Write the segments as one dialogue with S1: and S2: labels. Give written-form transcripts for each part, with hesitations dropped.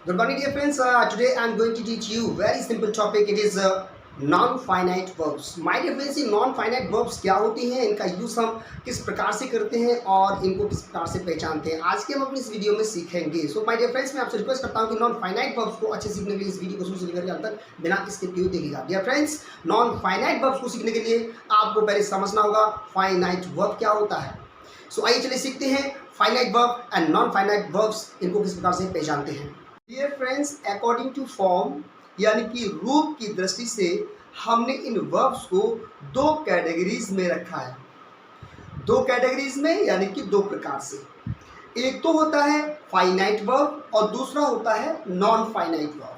S1: Good morning, dear friends. Today I am going to teach you very simple topic. It is non-finite verbs. My dear friends, ये non-finite verbs क्या होती हैं, इनका use हम किस प्रकार से करते हैं और इनको किस प्रकार से पहचानते हैं, आज के हम अपनी इस वीडियो में सीखेंगे. सो माय डियर फ्रेंड्स, मैं आपसे रिक्वेस्ट करता हूँ कि non-finite verbs को अच्छे सीखने के लिए इस वीडियो को शुरू से लेकर अंत तक बिना स्किप किए देखिएगा. डियर फ्रेंड्स, non-finite verbs को सीखने के लिए आपको पहले समझना होगा finite verb क्या होता है. सो आइए चलिए सीखते हैं finite verb and non-finite verbs, इनको किस प्रकार से पहचानते हैं. Dear friends, according to form यानी कि रूप की दृष्टि से हमने इन वर्ब्स को दो कैटेगरीज में रखा है. दो कैटेगरीज में यानी कि दो प्रकार से. एक तो होता है फाइनाइट वर्ब और दूसरा होता है non finite verb.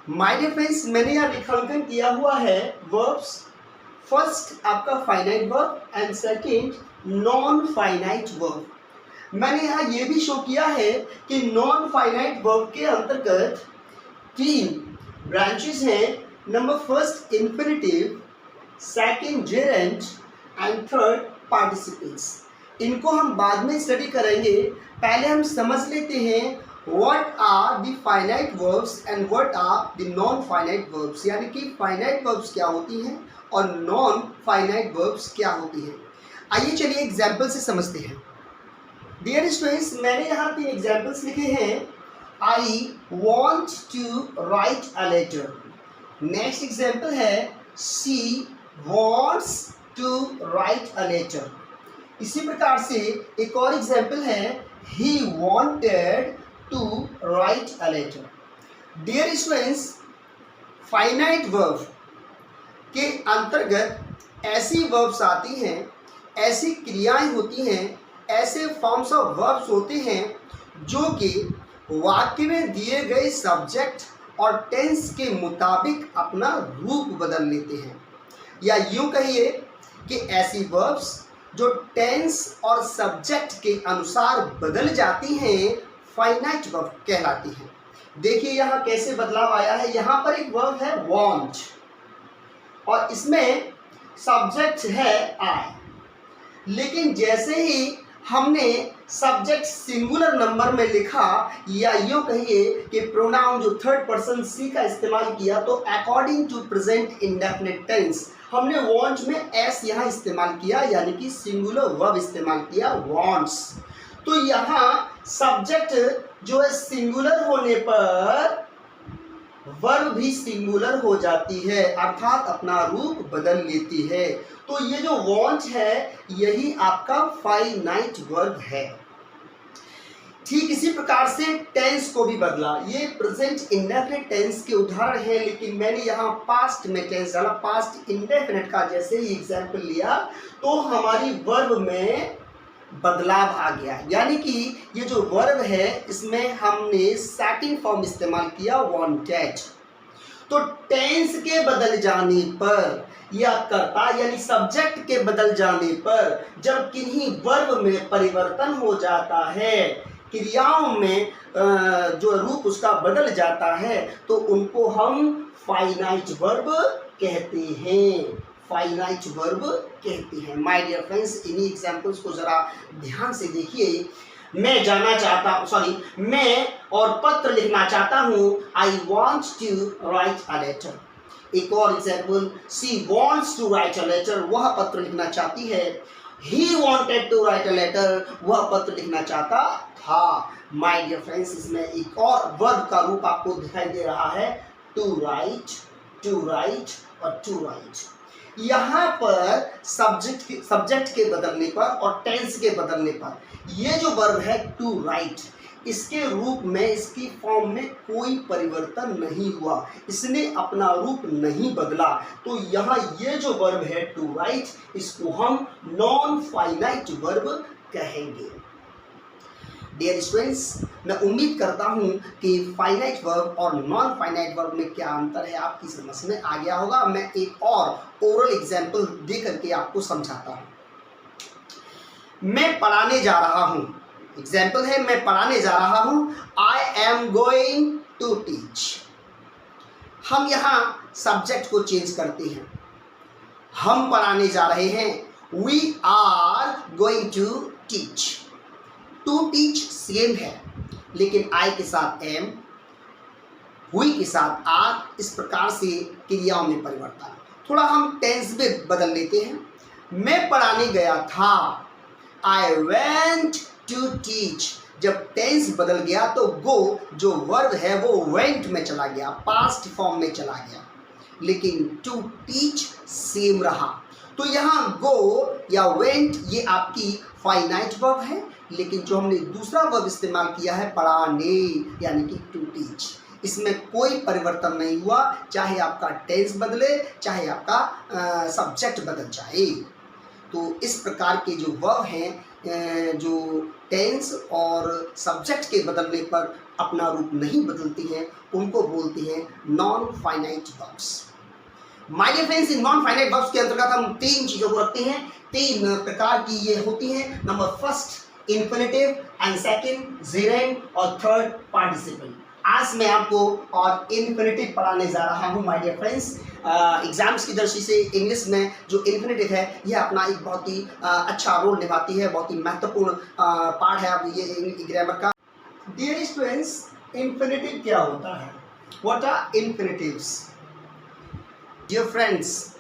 S1: My dear friends, मैंने यहाँ रेखांकन किया हुआ है वर्ब्स. फर्स्ट आपका finite verb and second non finite verb. मैंने यहाँ ये भी शो किया है कि नॉन फाइनाइट वर्ब के अंतर्गत तीन ब्रांचेस हैं. Number first infinitive, second Geraint and third participles. इनको हम बाद में स्टडी करेंगे. पहले हम समझ लेते हैं what are the finite verbs and what are the non finite verbs, यानी कि फाइनाइट वर्ब्स क्या होती हैं और नॉन फाइनाइट वर्ब्स क्या होती हैं. आइए चलिए एग्जाम्पल से समझते हैं. डियर स्टूडेंट्स, मैंने यहाँ तीन एग्जाम्पल्स लिखे हैं. I want to write a letter. Next example है she wants to write a letter. इसी प्रकार से एक और एग्जाम्पल है he wanted to write a letter. Dear students, finite verb के अंतर्गत ऐसी वर्ब्स आती हैं, ऐसी क्रियाएं होती हैं, ऐसे फॉर्म्स ऑफ वर्ब्स होते हैं जो कि वाक्य में दिए गए सब्जेक्ट और टेंस के मुताबिक अपना रूप बदल लेते हैं. या यूँ कहिए कि ऐसी वर्ब्स जो टेंस और सब्जेक्ट के अनुसार बदल जाती हैं फाइनाइट वर्ब कहलाती हैं. देखिए यहाँ कैसे बदलाव आया है. यहाँ पर एक वर्ब है वांट और इसमें सब्जेक्ट है आई, लेकिन जैसे ही हमने सब्जेक्ट सिंगुलर नंबर में लिखा या यूँ कहिए कि प्रोनाउन जो थर्ड पर्सन सी का इस्तेमाल किया, तो according to present indefinite tense हमने वांट में एस यहाँ इस्तेमाल किया, यानी कि सिंगुलर वर्ब इस्तेमाल किया वांट्स. तो यहाँ सब्जेक्ट जो है सिंगुलर होने पर वर्ब भी सिंगुलर हो जाती है, अर्थात अपना रूप बदल लेती है. तो ये जो वांट है यही आपका फाइनाइट वर्ब है. ठीक इसी प्रकार से टेंस को भी बदला. ये प्रेजेंट इंडेफिनिट टेंस के उदाहरण है, लेकिन मैंने यहाँ पास्ट में टेंस डाला. पास्ट इंडेफिनिट का जैसे ही एग्जाम्पल लिया तो हमारी वर्ब में बदलाव आ गया. यानी कि ये जो वर्ब है इसमें हमने सेकंड फॉर्म इस्तेमाल किया वांटेड. तो टेंस के बदल जाने पर या कर्ता यानी सब्जेक्ट के बदल जाने पर जब किन्हीं वर्ब में परिवर्तन हो जाता है, क्रियाओं में जो रूप उसका बदल जाता है, तो उनको हम फाइनाइट वर्ब कहते हैं. फाइनाइट वर्ब कहते हैं. माय डियर फ्रेंड्स, इन्हीं एग्जाम्पल्स को ज़रा ध्यान से देखिए. मैं और पत्र लिखना चाहता हूँ. I want to write a letter. एक और example, she wants to write a letter. वह पत्र लिखना चाहती है. He wanted to write a letter. वह पत्र लिखना चाहता था. माय डियर फ्रेंड्स, इसमें एक और वर्ब का रूप आपको दिखाई दे रहा है टू राइट और टू राइट. यहाँ पर सब्जेक्ट के बदलने पर और टेंस के बदलने पर ये जो वर्ब है टू राइट, इसके रूप में, इसकी फॉर्म में कोई परिवर्तन नहीं हुआ, इसने अपना रूप नहीं बदला. तो यहाँ ये जो वर्ब है टू राइट, इसको हम नॉन फाइनाइट वर्ब कहेंगे. डियर स्टूडेंट्स, मैं उम्मीद करता हूँ कि फाइनाइट वर्ब और नॉन फाइनाइट वर्ब में क्या अंतर है आपकी समझ में आ गया होगा. मैं एक और ओरल एग्जाम्पल दे करके आपको समझाता हूँ. मैं पढ़ाने जा रहा हूँ. एग्जाम्पल है मैं पढ़ाने जा रहा हूँ. I am going to teach. हम यहाँ सब्जेक्ट को चेंज करते हैं. हम पढ़ाने जा रहे हैं. We are going to teach. To teach same है, लेकिन आई के साथ एम, हुई के साथ आज इस प्रकार से क्रियाओं में परिवर्तन। थोड़ा हम टेंस भी बदल लेते हैं। मैं पढ़ाने गया था, आई वेंट टू टीच। जब टेंस बदल गया तो गो जो वर्ब है वो वेंट में चला गया, पास्ट फॉर्म में चला गया, लेकिन टू टीच सेम रहा। तो यहाँ गो या वेंट ये आपकी फाइनाइट वर्ब है, लेकिन जो हमने दूसरा वर्ब इस्तेमाल किया है पढ़ाने यानी कि टू टीच, इसमें कोई परिवर्तन नहीं हुआ, चाहे आपका टेंस बदले चाहे आपका सब्जेक्ट बदल जाए। तो इस प्रकार के जो वर्ब हैं जो टेंस और सब्जेक्ट के बदलने पर अपना रूप नहीं बदलती हैं उनको बोलते हैं non finite verbs. My dear friends, इन नॉन फाइनाइट वर्ब्स के अंतर्गत हम तीन चीज़ों को रखते हैं। तीन प्रकार की ये होती हैं। Number first infinitive, and second gerund और थर्ड पार्टिसिपल। आज मैं आपको और इन्फिनेटिव पढ़ाने जा रहा हूँ माय डियर फ्रेंड्स। एग्जाम्स की दृष्टि से इंग्लिश में जो इन्फिनेटिव है यह अपना एक बहुत ही अच्छा रोल निभाती है, बहुत ही महत्वपूर्ण पार्ट है अब ये ग्रामर का। डियर स्टूडेंट्स, इन्फिनेटिव क्या होता है? What are infinitives? Dear friends,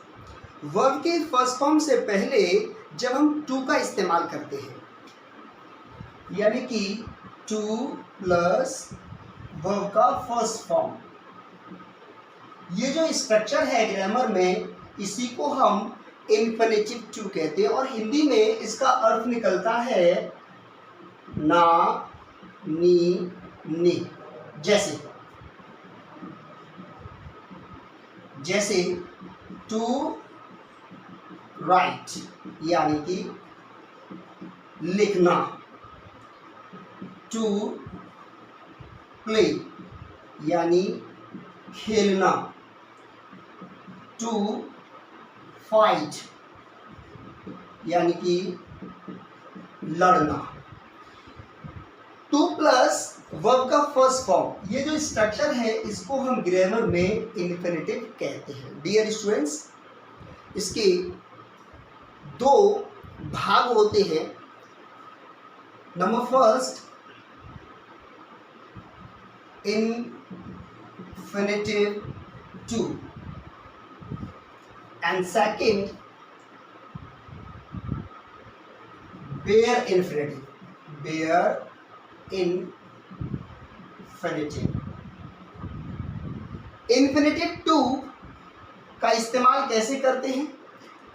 S1: verb के फर्स्ट फॉर्म से पहले जब हम टू का इस्तेमाल करते हैं, यानी कि टू प्लस वर्ब का फर्स्ट फॉर्म, ये जो स्ट्रक्चर है ग्रामर में इसी को हम इन्फिनेटिव टू कहते हैं। और हिंदी में इसका अर्थ निकलता है ना, नी, नी। जैसे टू राइट यानी कि लिखना, टू प्ले यानी खेलना, टू फाइट यानी कि लड़ना। टू प्लस वर्ब का फर्स्ट फॉर्म, ये जो स्ट्रक्चर है इसको हम ग्रामर में इन्फिनेटिव कहते हैं। डियर स्टूडेंट्स, इसके दो भाग होते हैं। Number first infinitive to and second bare infinitive। Infinitive to का इस्तेमाल कैसे करते हैं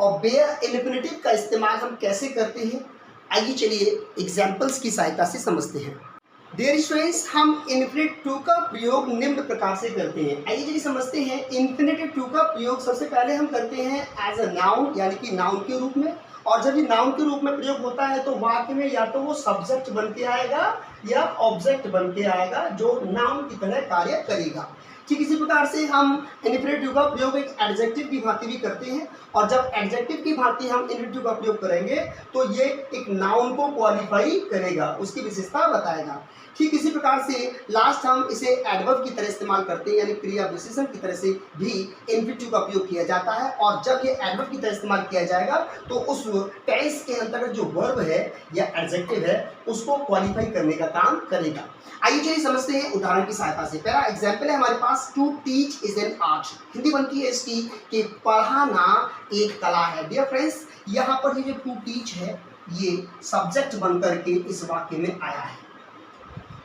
S1: और बेयर इन्फिनेटिव का इस्तेमाल हम कैसे करते हैं, आइए चलिए एग्जाम्पल्स की सहायता से समझते हैं। डियर स्टूडेंट्स, हम इन्फिनेटिव टू का प्रयोग निम्न प्रकार से करते हैं। आइए चलिए समझते हैं। इन्फिनेटिव टू का प्रयोग सबसे पहले हम करते हैं एज अ नाउन यानी कि नाउन के रूप में। और जब ये नाउन के रूप में प्रयोग होता है तो वाक्य में या तो वो सब्जेक्ट बन के आएगा या ऑब्जेक्ट बन के आएगा जो नाउन की तरह कार्य करेगा। ठीक इसी प्रकार से हम इन्फिनेटिव का प्रयोग एक एडजेक्टिव की भांति भी करते हैं। और जब एडजेक्टिव की भांति हम इन्फिनेटिव का प्रयोग करेंगे तो ये एक नाउन को क्वालिफाई करेगा, उसकी विशेषता बताएगा। ठीक इसी प्रकार से लास्ट हम इसे एडवर्ब की तरह इस्तेमाल करते हैं, यानी क्रिया विशेषण की तरह से भी इन्फिनेटिव का प्रयोग किया जाता है। और जब ये एडवर्ब की तरह इस्तेमाल किया जाएगा तो उस टेंस के अंतर्गत जो वर्ब है या एडजेक्टिव है उसको क्वालिफाई करने का काम करेगा। आइए चलिए समझते हैं उदाहरण की सहायता से। पहला एग्जाम्पल है हमारे पास, to teach is an art. Hindi बनती है इसकी कि पढ़ाना एक कला है। डियर फ्रेंड्स, यहाँ पर ये जो टू टीच है ये सब्जेक्ट बनकर के इस वाक्य में आया है।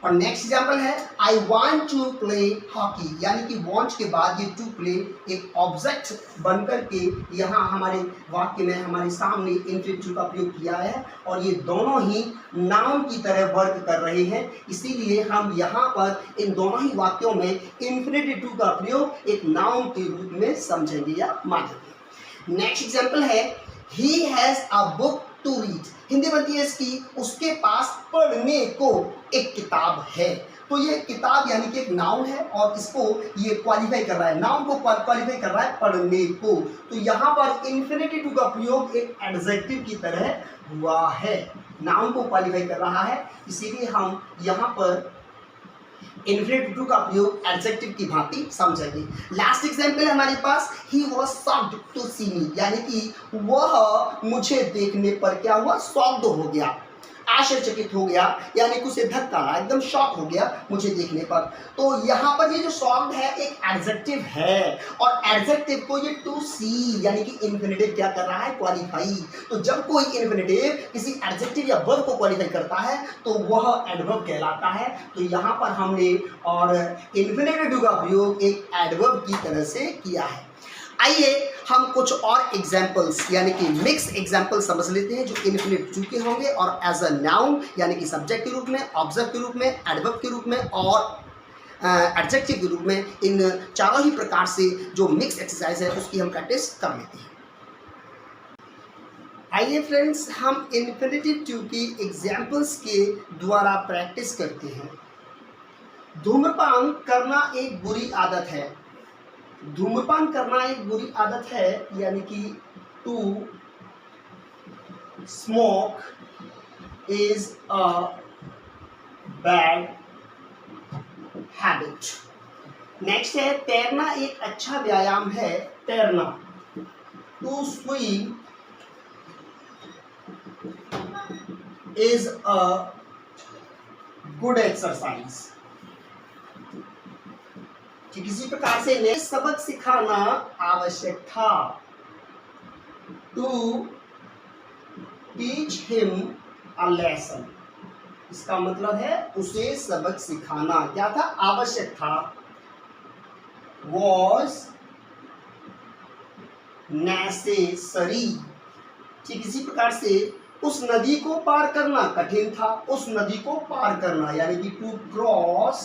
S1: और नेक्स्ट एग्जाम्पल है, I want to play hockey, यानी कि वॉन्ट के बाद ये टू प्ले एक ऑब्जेक्ट बनकर के यहाँ हमारे वाक्य में हमारे सामने इन्फिनेटिव का प्रयोग किया है। और ये दोनों ही नाउन की तरह वर्क कर रहे हैं, इसीलिए हम यहाँ पर इन दोनों ही वाक्यों में इन्फिनेटिव का प्रयोग एक नाउन के रूप में समझेंगे या मानेंगे। नेक्स्ट एग्जाम्पल है, he has a book to read. Hindi बनती है इसकी, उसके पास पढ़ने को एक किताब है। तो ये किताब यानी कि एक नाउन है और इसको ये क्वालिफाई कर रहा है, नाउन को क्वालिफाई कर रहा है पढ़ने को। तो यहाँ पर इन्फिनेटिव का प्रयोग एक एडजेक्टिव की तरह हुआ है, नाउन को क्वालिफाई कर रहा है, इसीलिए हम यहाँ पर इन्फिनेटिव का प्रयोग एडजेक्टिव की भांति समझेंगे। लास्ट एग्जाम्पल है हमारे पास, ही वॉज शॉक्ड टू सी मी, यानी कि वह मुझे देखने पर क्या हुआ, शॉक्ड हो गया। आश्चर्यचकित हो गया, यानी कि उसे धक्का लगा, एकदम शॉक हो गया मुझे देखने पर। तो यहाँ पर ये जो शॉक्ड है एक एडजेक्टिव है, और एडजेक्टिव को ये टू सी यानी कि इन्फिनेटिव क्या कर रहा है, क्वालिफाई। तो जब कोई इन्फिनेटिव किसी एडजेक्टिव या वर्ब को क्वालिफाई करता है तो वह एडवर्ब कहलाता है। तो यहाँ पर हमने और इन्फिनेटिव का प्रयोग एक एडवर्ब की तरह से किया है। आइए हम कुछ और एग्जाम्पल्स यानी कि मिक्स एग्जाम्पल समझ लेते हैं जो इन्फिनेटिव के होंगे और एज अ नाउन यानी कि सब्जेक्ट के रूप में, ऑब्जेक्ट के रूप में, एडवर्ब के रूप में और एडजेक्टिव के रूप में। इन चारों ही प्रकार से जो मिक्स एक्सरसाइज है उसकी हम प्रैक्टिस कर लेते हैं। आइए फ्रेंड्स, हम इन्फिनेटिव टू की एग्जाम्पल्स के द्वारा प्रैक्टिस करते हैं। धूम्रपान करना एक बुरी आदत है। धूम्रपान करना एक बुरी आदत है, यानी कि to smoke is a bad habit. Next है तैरना एक अच्छा व्यायाम है। तैरना, to swim is a good exercise. किसी प्रकार से नए सबक सिखाना आवश्यक था। To teach him a lesson. इसका मतलब है उसे सबक सिखाना क्या था, आवश्यक था। Was necessary. किसी प्रकार से उस नदी को पार करना कठिन था। उस नदी को पार करना यानी कि टू क्रॉस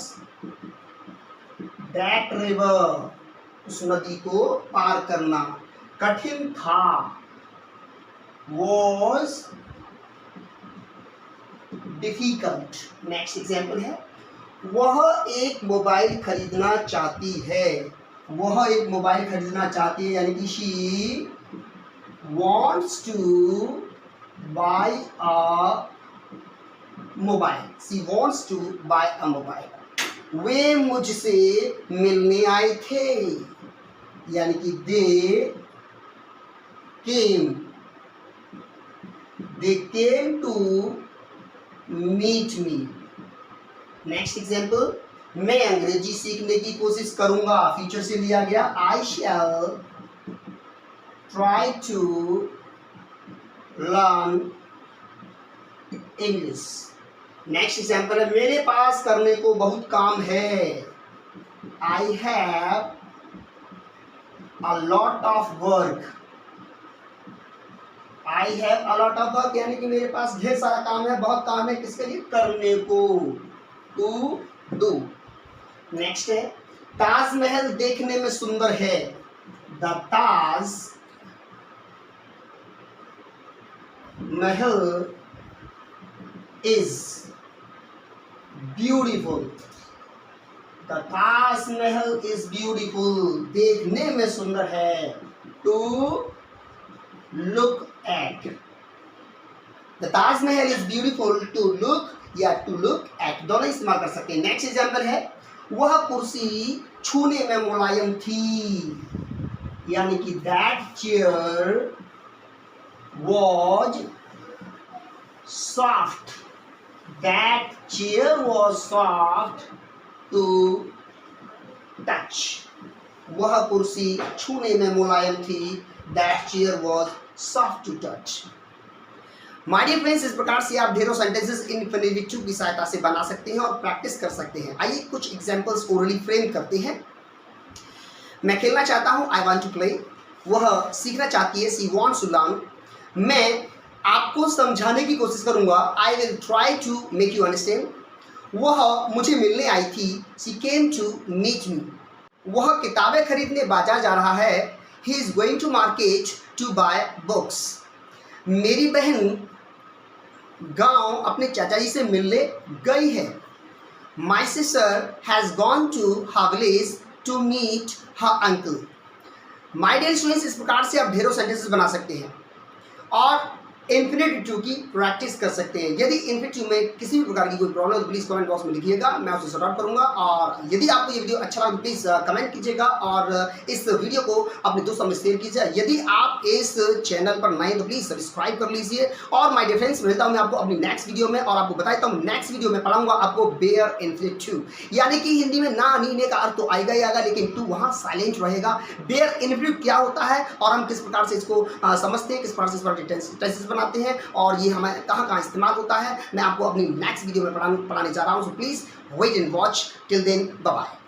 S1: दैट रिवर। उस नदी को पार करना कठिन था। Was difficult. नेक्स्ट एग्जाम्पल है वह एक मोबाइल खरीदना चाहती है। वह एक मोबाइल खरीदना चाहती है यानी कि she wants to buy a mobile. She wants to buy a mobile. वे मुझसे मिलने आए थे यानी कि they came to meet me. Next example, मैं अंग्रेजी सीखने की कोशिश करूंगा। फ्यूचर से लिया गया। I shall try to learn English. Next example है मेरे पास करने को बहुत काम है। I have a lot of work. I have a lot of work यानी कि मेरे पास ढेर सारा काम है, बहुत काम है। किसके लिए, करने को, to do. नेक्स्ट है ताजमहल देखने में सुंदर है। The Taj Mahal is beautiful. The Taj Mahal is beautiful. देखने में सुंदर है। To look at. The Taj Mahal is beautiful to look या to look at दोनों इस्तेमाल कर सकते हैं। नेक्स्ट एग्जाम्पल है वह कुर्सी छूने में मुलायम थी यानी कि that chair was soft. That chair was soft to touch. वह कुर्सी छूने में मुलायम थी। That chair was soft to touch. My dear friends, इस प्रकार से आप ढेरों सेंटेंसेस इन्फिनेटिव की सहायता से बना सकते हैं और प्रैक्टिस कर सकते हैं। आइए कुछ एग्जांपल्स ओरली फ्रेम करते हैं। मैं खेलना चाहता हूँ, आई वांट टू प्ले। वह सीखना चाहती है, सी वांट्स टू लर्न। मैं आपको समझाने की कोशिश करूँगा, I will try to make you understand. वह मुझे मिलने आई थी, सी केम टू मीट मी। वह किताबें खरीदने बाजार जा रहा है, he is going to market to buy books. मेरी बहन गांव अपने चाचा जी से मिलने गई है। My sister has gone to her village to meet her uncle. My dear students, इस प्रकार से आप ढेरों सेंटेंसेस बना सकते हैं और इन्फिनिटी टू की प्रैक्टिस कर सकते हैं। यदि इन्फिनिटी टू में किसी भी प्रकार की कोई प्रॉब्लम है तो प्लीज़ कमेंट बॉक्स में लिखिएगा, मैं उसे सॉर्ट आउट करूंगा। और यदि आपको ये वीडियो अच्छा लगा तो प्लीज़ कमेंट कीजिएगा और इस वीडियो को अपने दोस्तों में शेयर कीजिए। यदि आप इस चैनल पर नए तो प्लीज़ सब्सक्राइब कर लीजिए। और माय डियर फ्रेंड्स, मिलता हूँ मैं आपको अपनी नेक्स्ट वीडियो में और आपको बताता हूँ नेक्स्ट वीडियो में पढ़ाऊंगा आपको बेयर इन्फिनिटी टू, यानी कि हिंदी में ना नी ने का अर्थ तो आएगा ही आएगा, लेकिन टू वहाँ साइलेंट रहेगा। बेयर इन्फिनिटी क्या होता है और हम किस प्रकार से इसको समझते हैं, किस प्रकार से इस पर टेंसेस बनाते हैं और ये हमें कहाँ कहाँ इस्तेमाल होता है, मैं आपको अपनी नेक्स्ट वीडियो में पढ़ाने जा रहा हूँ। So please wait and watch. Till then bye bye.